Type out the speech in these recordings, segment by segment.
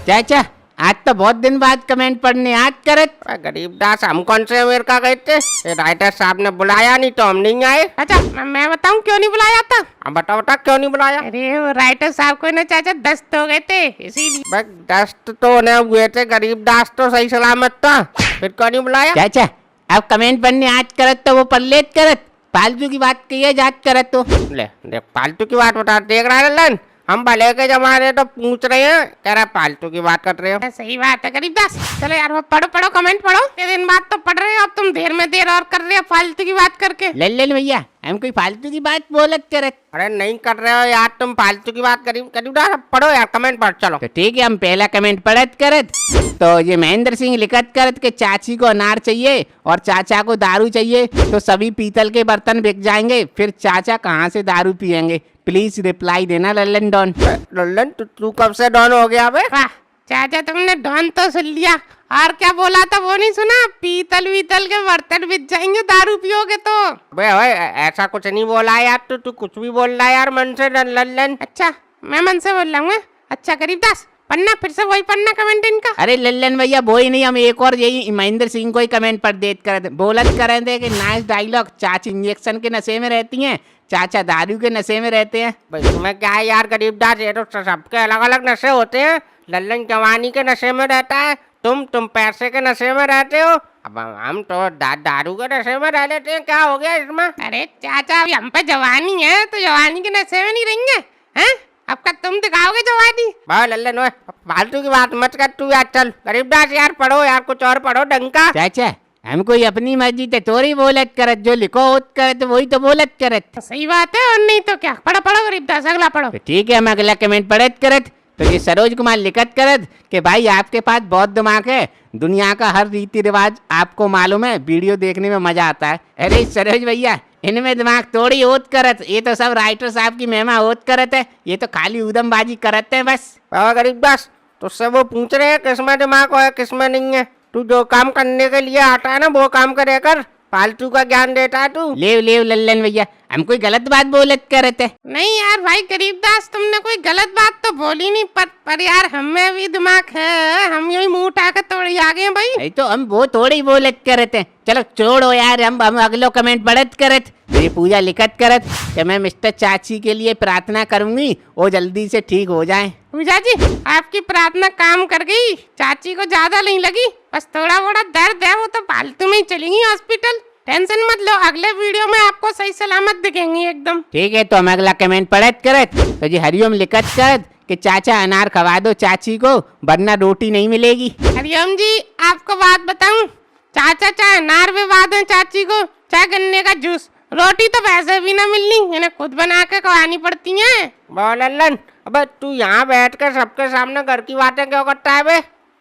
चाचा आज तो बहुत दिन बाद कमेंट पढ़ने आज करत। गरीबदास हम कौन से अमेरिका गए थे, राइटर साहब ने बुलाया नहीं तो हम नहीं आए। अच्छा मैं बताऊं क्यों नहीं बुलाया था? अब बताओ बता क्यों नहीं बुलाया। अरे वो राइटर साहब को ना चाचा दस्त हो गए थे इसीलिए। बस दस्त तो उन्हें हुए थे, गरीबदास तो सही सलामत था, फिर क्यों नहीं बुलाया। चाचा अब कमेंट पढ़ने आज करत तो वो पल्लेत करत, फालतू की बात कही है जात करत तो। ले देख फालतू की बात बता, देख रहा है ललन, हम भले के जमाने तो पूछ रहे हैं, कह रहा फालतू की बात कर रहे हो। सही बात है गरीबदास। चलो यार वो पढ़ो कमेंट पढ़ो। इतने दिन बाद तो पढ़ रहे हो, अब तुम देर में देर और कर रहे हो फालतू की बात करके। लल्लन भैया हम कोई फालतू की बात बोलत करत। अरे नहीं कर रहे हो यार तुम फालतू की बात। गरीबदास पढ़ो यार, कमेंट पढ़ चलो। तो ठीक है हम पहला कमेंट पढ़त करत। तो ये महेंद्र सिंह लिखत करत के चाची को अनार चाहिए और चाचा को दारू चाहिए, तो सभी पीतल के बर्तन बिक जाएंगे, फिर चाचा कहाँ से दारू पियेंगे। प्लीज रिप्लाई देना लल्लन डॉन। ललन तू कब से डॉन हो गया बे? वाह चाचा तुमने डॉन तो सुन लिया, और क्या बोला था वो नहीं सुना? पीतल वीतल के बर्तन बिक जाएंगे दारू पियोगे तो। बे ओए ऐसा कुछ नहीं बोला यार, तू कुछ भी बोल रहा है यार मन से ललन। अच्छा मैं मन से बोल रहा हूँ। अच्छा गरीबदास पढ़ना, फिर से वही पढ़ना कमेंट इनका। अरे लल्लन भैया वो ही नहीं, हम एक और यही महेंद्र सिंह को ही कमेंट पर देत कर बोलत कर थे कि नाइस डायलॉग, चाची इंजेक्शन के नशे में रहती हैं, चाचा दारू के नशे में रहते हैं। भाई तुम्हें क्या है यार गरीबदास, ये तो सबके अलग अलग नशे होते हैं। लल्लन जवानी के नशे में रहता है, तुम पैसे के नशे में रहते हो, अब हम तो दारू के नशे में रह लेते हैं। क्या हो गया इसमें? अरे चाचा अभी हम पे जवानी है तो जवानी के नशे में नहीं रहेंगे हैं? अब का तुम दिखाओगे जवानी। भाई लल्लन ओए फालतू की बात मत कर तू यार, चल गरीबदास यार पढ़ो यार, कुछ और पढ़ो ढंग का। चाचा हम कोई अपनी मर्जी ते तोरी बोलत करत, जो लिखो होत करत वही तो बोलत करत। तो सही बात है, और नहीं तो क्या। पढ़ो गरीबदास अगला पढ़ो। तो ठीक है हम अगला कमेंट पढ़त करत। तो ये सरोज कुमार लिखत करत कि भाई आपके पास बहुत दिमाग है, दुनिया का हर रीति रिवाज आपको मालूम है, वीडियो देखने में मजा आता है। अरे सरोज भैया इनमें दिमाग थोड़ी होत करत, ये तो सब राइटर साहब की महिमा होत करत है, ये तो खाली उदमबाजी करते हैं बस। बाबा गरीबदास तुझसे वो पूछ रहे हैं किसमें दिमाग है किसमें नहीं है। तू जो काम करने के लिए आता है ना वो काम करे कर, फालतू का ज्ञान देता है तू। लेव लल्लन भैया हम कोई गलत बात बोलत करत है। नहीं यार भाई गरीबदास तुमने कोई गलत बात तो बोली नहीं, पर यार हमें भी दिमाग है, हम यही मुंह उठा कर तोड़ी आ गए भाई। नहीं तो हम वो थोड़ी बोलत करत हैं। चलो छोड़ो यार, हम अगलो कमेंट पढ़त करत। तो ये पूजा लिखत करत कि मैं मिस्टर चाची के लिए प्रार्थना करूंगी वो जल्दी से ठीक हो जाए। पूजा जी आपकी प्रार्थना काम कर गई, चाची को ज्यादा नहीं लगी, बस थोड़ा मोड़ा दर्द है, वो तो फालतू में ही चलेंगी हॉस्पिटल, टेंशन मत लो, अगले वीडियो में आपको सही सलामत दिखेंगी एकदम। ठीक है तो हम अगला कमेंट पढ़त करत। तो जी हरिओम लिखत करत कि चाचा अनार खवा दो चाची को वरना रोटी नहीं मिलेगी। हरिओम जी आपको बात बताऊं, चाचा चाहे अनार भी खवा दें चाची को, चाहे गन्ने का जूस, रोटी तो वैसे भी ना मिलनी, इन्हें खुद बना के खवानी पड़ती है। लल्लन अबे तू यहाँ बैठ कर सबके सामने घर की बातें क्यों करता है बे?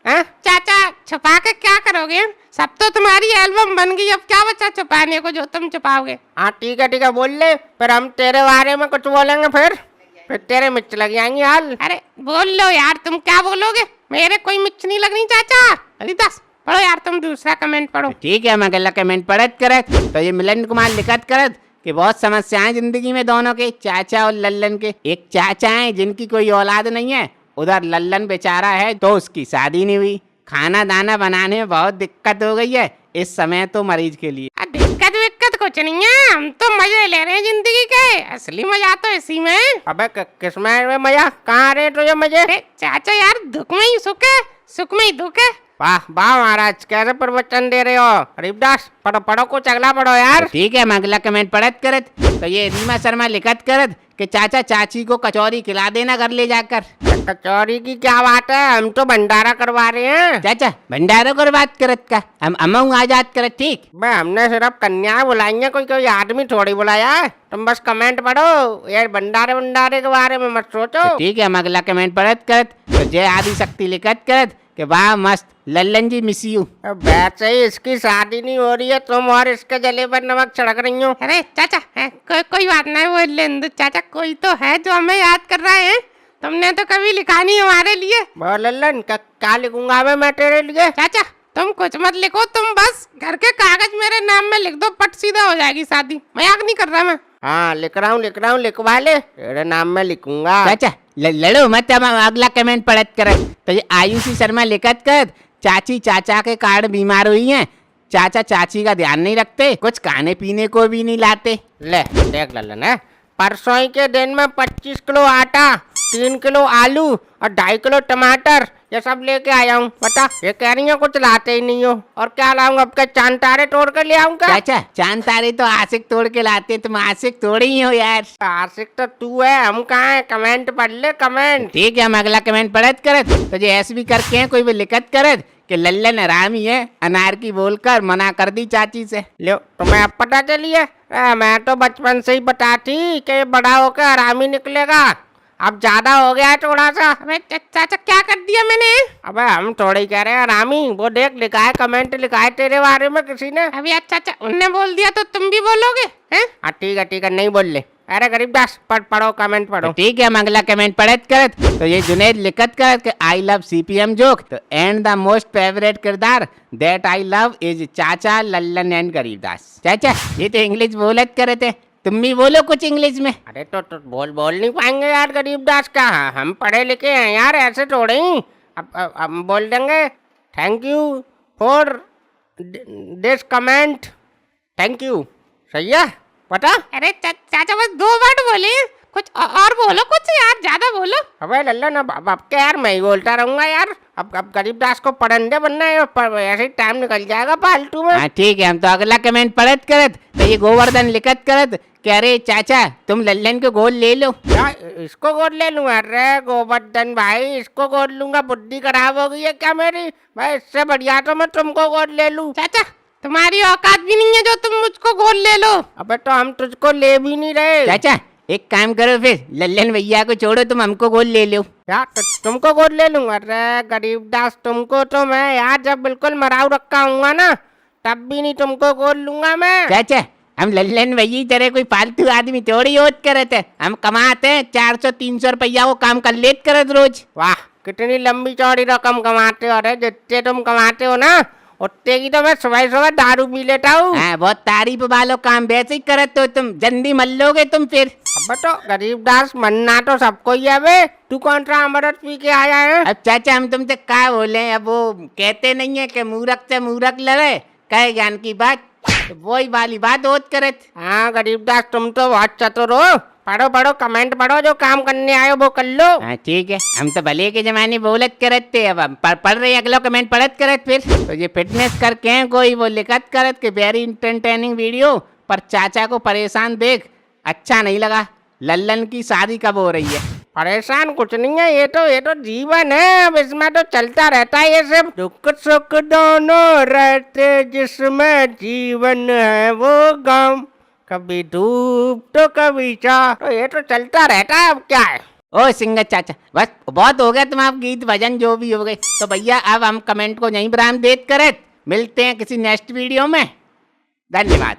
हैं? चाचा छुपा के क्या करोगे, सब तो तुम्हारी एल्बम बन गई, अब क्या बचा छुपाने को जो तुम छुपाओगे। हाँ ठीक है बोल ले, फिर हम तेरे बारे में कुछ बोलेंगे, फिर तेरे मिर्च लग जाएंगी हाल। अरे बोल लो यार, तुम क्या बोलोगे, मेरे कोई मिर्च नहीं लगनी चाचा। हरिदास पढ़ो यार, तुम दूसरा कमेंट पढ़ो। ठीक है हम अगला कमेंट पढ़त करत। तो ये मिलन कुमार लिखत करत कि बहुत समस्याएं जिंदगी में दोनों के, चाचा और लल्लन के। एक चाचा है जिनकी कोई औलाद नहीं है, उधर लल्लन बेचारा है तो उसकी शादी नहीं हुई, खाना दाना बनाने में बहुत दिक्कत हो गई है इस समय तो मरीज के लिए। दिक्कत कुछ नहीं है, हम तो मजे ले रहे हैं जिंदगी के, असली मजा तो इसी में। अबे किसमें मजा, कहाँ रहे तुझे मजे? चाचा यार दुख में ही सुख है, सुख में ही दुख है। वाह वाह महाराज कैसे प्रवचन दे रहे हो। गरीबदास पढ़ो कुछ अगला पढ़ो यार। ठीक है हम अगला कमेंट पढ़त करत। तो ये रीमा शर्मा लिखत करत कि चाचा चाची को कचौरी खिला देना घर ले जाकर। कचौरी की क्या बात है, हम तो भंडारा करवा रहे हैं। चाचा भंडारों कर बात करत का, हम अमऊ आजाद करत। ठीक बे हमने सिर्फ कन्या बुलाई है, कोई आदमी थोड़ी बुलाया है। तुम बस कमेंट पढ़ो यार, भंडारे के बारे में मत सोचो। ठीक है हम अगला कमेंट पढ़त करत। तो जय आदि शक्ति लिखत करत कि वाह मस्त लल्लन जी मिस यू। वैसे ही इसकी शादी नहीं हो रही है, तुम और इसके जले पर नमक छिड़क रही हो। अरे चाचा कोई बात नहीं, वो लेंदु चाचा कोई तो है जो हमें याद कर रहा है, तुमने तो कभी लिखा नहीं हमारे लिए। लल्लन क्या लिखूंगा मैं तेरे लिए? चाचा तुम कुछ मत लिखो, तुम बस घर के कागज मेरे नाम में लिख दो, पट सीधा हो जाएगी शादी, मजाक नहीं कर रहा मैं। हाँ लिख रहा हूँ लिखवा ले, तेरे नाम में लिखूंगा। चाचा लड़ो मत, अब हम अगला कमेंट पढ़त करत। तो ये आयुषी शर्मा लिखत कर, चाची चाचा के कारण बीमार हुई हैं, चाचा चाची का ध्यान नहीं रखते, कुछ खाने पीने को भी नहीं लाते। ले देख ललन है, परसों ही के दिन में 25 किलो आटा, 3 किलो आलू और 2.5 किलो टमाटर ये सब लेके आया हूँ। बता, ये कह रही है कुछ लाते ही नहीं हो, और क्या लाऊंगा? अब क्या चांद तारे तोड़ कर ले आऊंगा? चाचा चांद तारे तो आशिक तोड़ के लाते हैं, तुम आशिक थोड़ी ही हो यार। आशिक तो तू है, हम कहाँ है? कमेंट पढ़ ले कमेंट। ठीक है, हम अगला कमेंट पढ़त करत। तो ये ऐसे भी करके हैं, कोई भी लिखत करत कि लल्लन हरामी है, अनार की बोलकर मना कर दी चाची से। लो तुम्हें अब पता चली है? मैं तो बचपन से ही बताती कि बड़ा होकर हरामी निकलेगा, अब ज्यादा हो गया है थोड़ा सा। अबे चाचा क्या कर दिया मैंने? अबे हम थोड़े ही कह रहे हैं हरामी, वो देख लिखा है, कमेंट लिखा है तेरे बारे में किसी ने। अभी अच्छा उनने बोल दिया तो तुम भी बोलोगे हैं? हाँ ठीक है नहीं बोल ले। अरे गरीबदास पढ़ो कमेंट पढ़ो। तो ठीक है, हम अगला कमेंट पढ़त करत। तो ये जुनेद लिखत करत कि आई लव CPM जोक, तो एंड द मोस्ट फेवरेट किरदार दैट आई लव इज चाचा लल्लन एंड गरीबदास। चाचा ये तो इंग्लिश बोलत करत है, तुम भी बोलो कुछ इंग्लिश में। अरे तो बोल नहीं पाएंगे यार गरीबदास का, हम पढ़े लिखे हैं यार, ऐसे थोड़े ही। अब बोल देंगे thank you for this comment, thank you. सही है पता? अरे चाचा बस 2 वर्ड बोले, कुछ और बोलो कुछ यार, ज्यादा बोलो। अबे लल्लन अब क्या यार, मैं ही बोलता रहूंगा यार। अब गरीबदास को पढ़ने बनना है, ऐसे ही टाइम निकल जाएगा फालतू में। हाँ ठीक है, हम तो अगला कमेंट पढ़त करत। तो ये गोवर्धन लिखत करत कि अरे चाचा तुम लल्लन को गोद ले लो। क्या इसको गोद ले लूं? अरे गोवर्धन भाई इसको गोद लूंगा, बुद्धि खराब हो गई है क्या मेरी? भाई इससे बढ़िया तो मैं तुमको गोद ले लूं। चाचा तुम्हारी औकात भी नहीं है जो तुम मुझको गोद ले लो। अबे तो हम तुझको ले भी नहीं रहे। चाचा एक काम करो, फिर लल्लन भैया को छोड़ो, तुम हमको गोद ले लो। यार तुमको गोद ले लूं? अरे गरीबदास तुमको तो मैं यार जब बिल्कुल मराऊ रखा हूँगा ना, तब भी नहीं तुमको गोद लूंगा मैं। चाचा हम लल्लन भैया तरह कोई फालतू आदमी थोड़ी होत करत है, हम कमाते हैं 400-300 रुपया वो काम कर लेत करत रोज। वाह कितनी लंबी चौड़ी रकम कमाते हो। अरे जितने तुम कमाते हो ना, उतने की तो मैं सुबह सुबह दारू पी लेता हूँ। हाँ बहुत तारीफ वालो काम वैसे ही करत हो तुम, जल्दी मल लोगे तुम फिर। अब तो गरीबदास मनना तो सबको ही है बे, तू कौन सा अमृत पी के आया है? अब चाचा हम तुमसे क्या बोले, अब वो कहते नहीं है कि मूर्ख से मूर्ख लड़े, कहे ज्ञान की बात, तो वही वाली बात होत करत। हाँ गरीबदास तुम तो बहुत चतुर हो। पढ़ो कमेंट पढ़ो, जो काम करने आए हो वो कर लो। हाँ ठीक है, हम तो भले के जमाने बोलत करत थे, अब हम पढ़ रहे हैं अगला कमेंट पढ़त करत। फिर तो ये फिटनेस करके हैं कोई, वो लिखत करत कि वेरी इंटरटेनिंग वीडियो, पर चाचा को परेशान देख अच्छा नहीं लगा, लल्लन की शादी कब हो रही है? परेशान कुछ नहीं है, ये तो जीवन है, अब इसमें तो चलता रहता है ये सब। दुख सुख दोनों रहते जिसमें जीवन है वो गम, कभी धूप तो कभी छाँव, तो ये तो चलता रहता है, अब क्या है। ओ सिंगर चाचा बस बहुत हो गया, तुम आप गीत भजन जो भी हो गए। तो भैया अब हम कमेंट को यहीं विराम देत करत, मिलते हैं किसी नेक्स्ट वीडियो में, धन्यवाद।